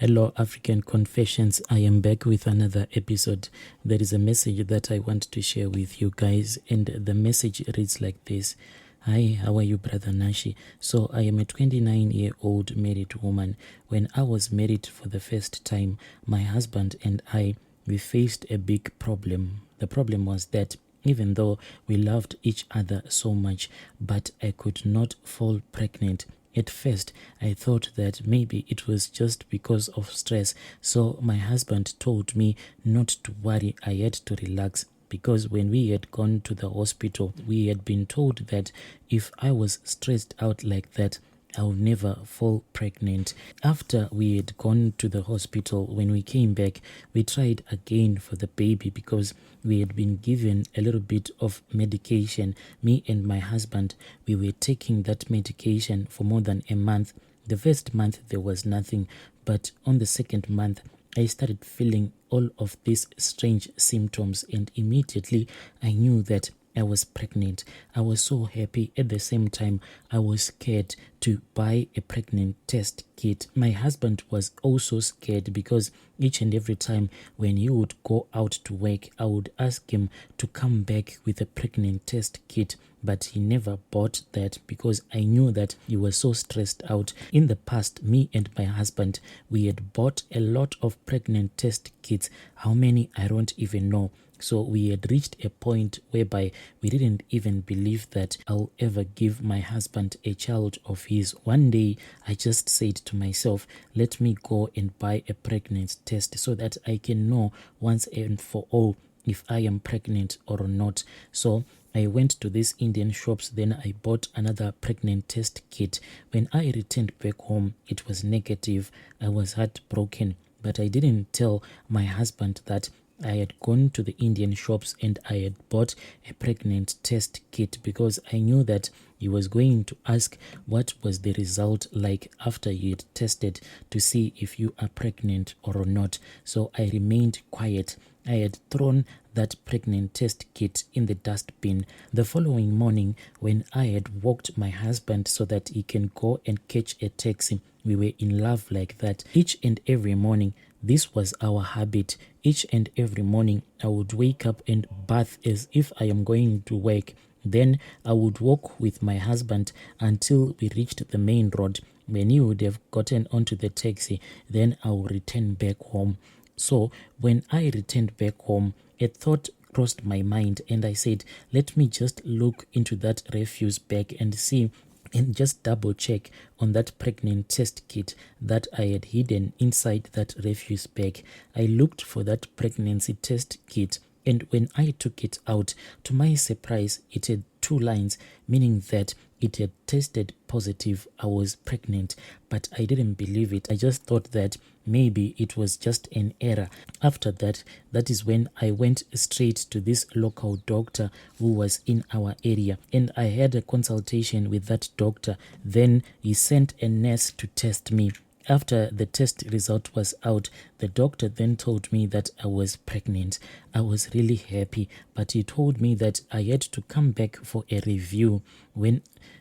Hello, African Confessions. I am back with another episode. There is a message that I want to share with you guys, and the message reads like this. Hi, how are you, Brother Nashi? So, I am a 29-year-old married woman. When I was married for the first time, my husband and we faced a big problem. The problem was that even though we loved each other so much, but I could not fall pregnant. At first, I thought that maybe it was just because of stress, so my husband told me not to worry. I had to relax, because when we had gone to the hospital, we had been told that if I was stressed out like that, I'll never fall pregnant. After we had gone to the hospital, when we came back, we tried again for the baby because we had been given a little bit of medication. Me and my husband, we were taking that medication for more than a month. The first month there was nothing, but on the second month I started feeling all of these strange symptoms, and immediately I knew that I was pregnant. I was so happy. At the same time, I was scared to buy a pregnant test kit. My husband was also scared because each and every time when he would go out to work, I would ask him to come back with a pregnant test kit, but he never bought that because I knew that he was so stressed out. In the past, me and my husband, we had bought a lot of pregnant test kits. How many, I don't even know. So we had reached a point whereby we didn't even believe that I'll ever give my husband a child of his. One day, I just said to myself, let me go and buy a pregnancy test so that I can know once and for all if I am pregnant or not. So I went to these Indian shops, then I bought another pregnant test kit. When I returned back home, it was negative. I was heartbroken, but I didn't tell my husband that I had gone to the Indian shops and I had bought a pregnant test kit because I knew that he was going to ask what was the result like after you had tested to see if you are pregnant or not. So I remained quiet. I had thrown that pregnant test kit in the dustbin. The following morning, when I had walked my husband so that he can go and catch a taxi, we were in love like that. Each and every morning, this was our habit. Each and every morning, I would wake up and bath as if I am going to work. Then I would walk with my husband until we reached the main road. When he would have gotten onto the taxi, then I would return back home. So when I returned back home, a thought crossed my mind and I said, let me just look into that refuse bag and see and just double check on that pregnant test kit that I had hidden inside that refuse bag. I looked for that pregnancy test kit, and when I took it out, to my surprise, it had 2 lines, meaning that it had tested positive I was pregnant, but I didn't believe it. I just thought that maybe it was just an error. After that, that is when I went straight to this local doctor who was in our area, and I had a consultation with that doctor. Then he sent a nurse to test me. After the test result was out, the doctor then told me that I was pregnant. I was really happy, but he told me that I had to come back for a review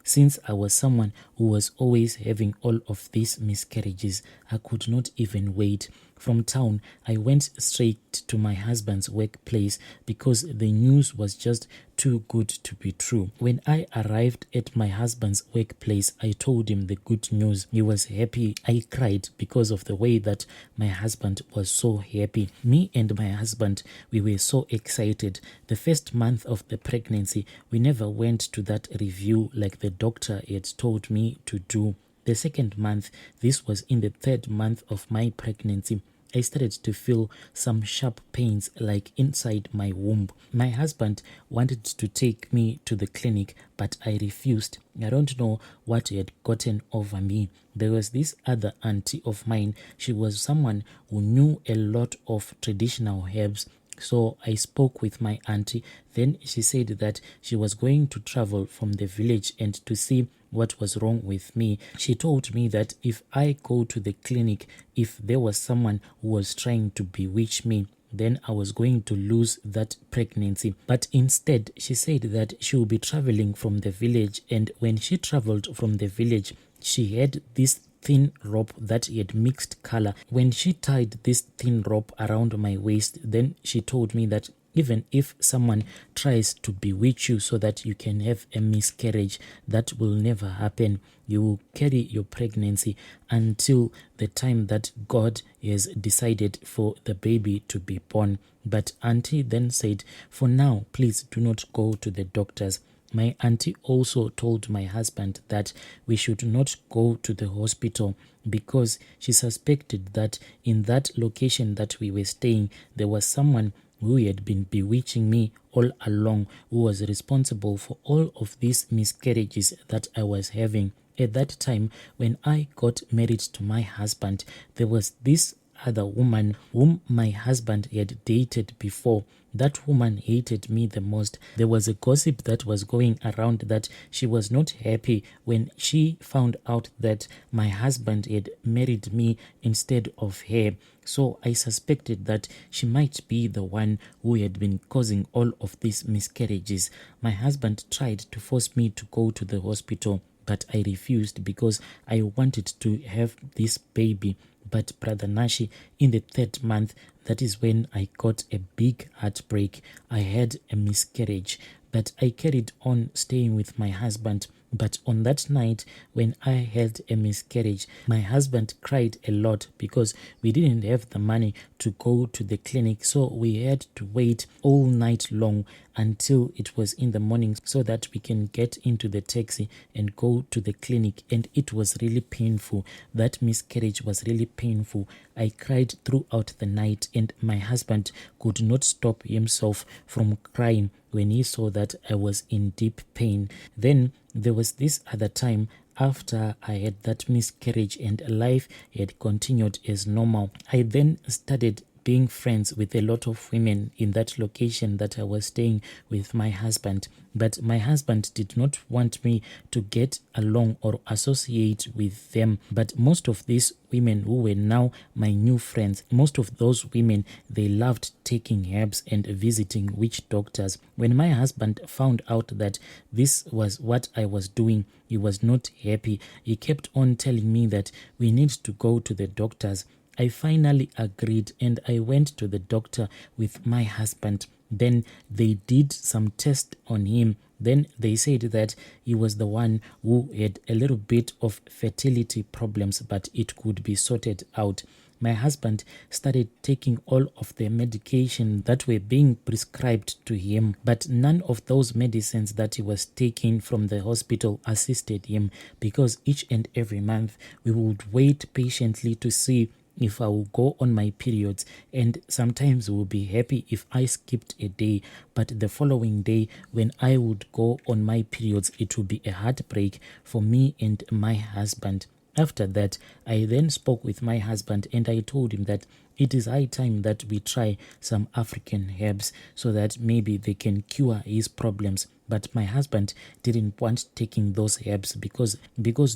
since I was someone who was always having all of these miscarriages. I could not even wait. From town, I went straight to my husband's workplace because the news was just too good to be true. When I arrived at my husband's workplace, I told him the good news. He was happy. I cried because of the way that my husband was so happy. Me and my husband, we were so excited. The first month of the pregnancy, we never went to that review like the doctor had told me to do. The second month, this was in the 3rd month of my pregnancy, I started to feel some sharp pains like inside my womb. My husband wanted to take me to the clinic, but I refused. I don't know what had gotten over me. There was this other auntie of mine. She was someone who knew a lot of traditional herbs. So I spoke with my auntie. Then she said that she was going to travel from the village and to see what was wrong with me. She told me that if I go to the clinic, if there was someone who was trying to bewitch me, then I was going to lose that pregnancy. But instead, she said that she will be traveling from the village, and when she traveled from the village, she had this thin rope that he had mixed color. When she tied this thin rope around my waist, then she told me that even if someone tries to bewitch you so that you can have a miscarriage, that will never happen. You will carry your pregnancy until the time that God has decided for the baby to be born. But auntie then said, for now, please do not go to the doctors. My auntie also told my husband that we should not go to the hospital because she suspected that in that location that we were staying, there was someone who had been bewitching me all along, who was responsible for all of these miscarriages that I was having. At that time, when I got married to my husband, there was this other woman whom my husband had dated before. That woman hated me the most. There was a gossip that was going around that she was not happy when she found out that my husband had married me instead of her. So I suspected that she might be the one who had been causing all of these miscarriages. My husband tried to force me to go to the hospital, but I refused because I wanted to have this baby. But Brother Nashi, in the 3rd month, that is when I got a big heartbreak. I had a miscarriage, but I carried on staying with my husband. But on that night, when I had a miscarriage, my husband cried a lot because we didn't have the money to go to the clinic. So we had to wait all night long until it was in the morning so that we can get into the taxi and go to the clinic. And it was really painful. That miscarriage was really painful. I cried throughout the night, and my husband could not stop himself from crying when he saw that I was in deep pain. Then there was this other time after I had that miscarriage and life had continued as normal. I then started being friends with a lot of women in that location that I was staying with my husband. But my husband did not want me to get along or associate with them. But most of these women who were now my new friends, most of those women, they loved taking herbs and visiting witch doctors. When my husband found out that this was what I was doing, he was not happy. He kept on telling me that we need to go to the doctors. I finally agreed and I went to the doctor with my husband. Then they did some tests on him. Then they said that he was the one who had a little bit of fertility problems, but it could be sorted out. My husband started taking all of the medication that were being prescribed to him, but none of those medicines that he was taking from the hospital assisted him, because each and every month we would wait patiently to see if I will go on my periods, and sometimes we'll be happy if I skipped a day, but the following day when I would go on my periods, it would be a heartbreak for me and my husband. After that, I then spoke with my husband and I told him that it is high time that we try some African herbs so that maybe they can cure his problems. But my husband didn't want taking those herbs because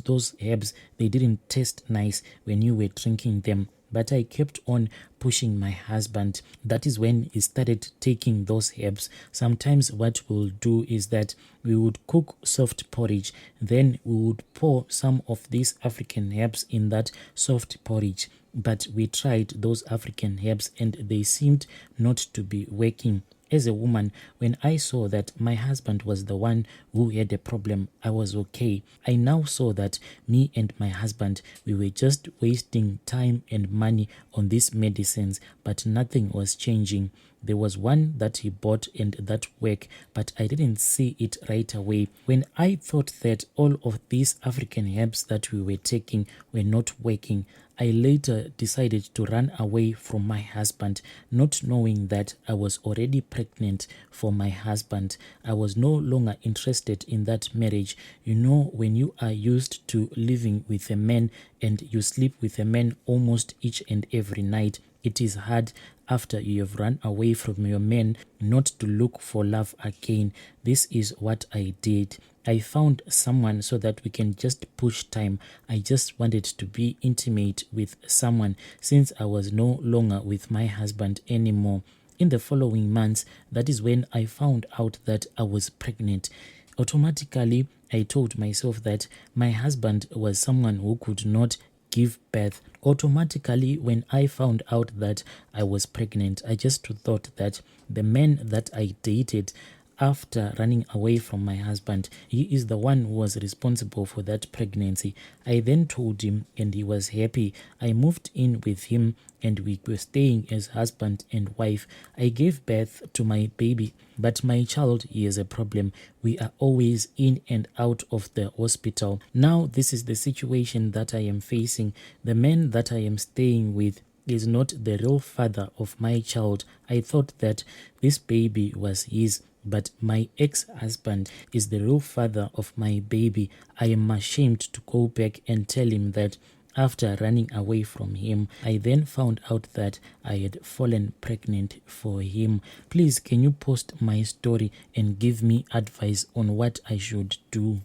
those herbs, they didn't taste nice when you were drinking them. But I kept on pushing my husband. That is when he started taking those herbs. Sometimes what we'll do is that we would cook soft porridge. Then we would pour some of these African herbs in that soft porridge. But we tried those African herbs and they seemed not to be working. As a woman, when I saw that my husband was the one who had a problem, I was okay. I now saw that me and my husband, we were just wasting time and money on these medicines, but nothing was changing. There was one that he bought and that worked, but I didn't see it right away. When I thought that all of these African herbs that we were taking were not working, I later decided to run away from my husband, not knowing that I was already pregnant for my husband. I was no longer interested in that marriage. You know, when you are used to living with a man and you sleep with a man almost each and every night, it is hard after you have run away from your man not to look for love again. This is what I did. I found someone so that we can just push time. I just wanted to be intimate with someone since I was no longer with my husband anymore. In the following months, that is when I found out that I was pregnant. Automatically, I told myself that my husband was someone who could not give birth. Automatically, when I found out that I was pregnant, I just thought that the man that I dated after running away from my husband, he is the one who was responsible for that pregnancy. I then told him and he was happy. I moved in with him and we were staying as husband and wife. I gave birth to my baby, but my child, he has a problem. We are always in and out of the hospital. Now this is the situation that I am facing. The man that I am staying with is not the real father of my child. I thought that this baby was his, but my ex-husband is the real father of my baby. I am ashamed to go back and tell him that after running away from him, I then found out that I had fallen pregnant for him. Please, can you post my story and give me advice on what I should do?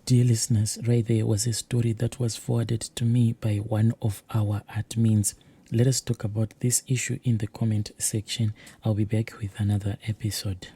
Dear listeners, right there was a story that was forwarded to me by one of our admins. Let us talk about this issue in the comment section. I'll be back with another episode.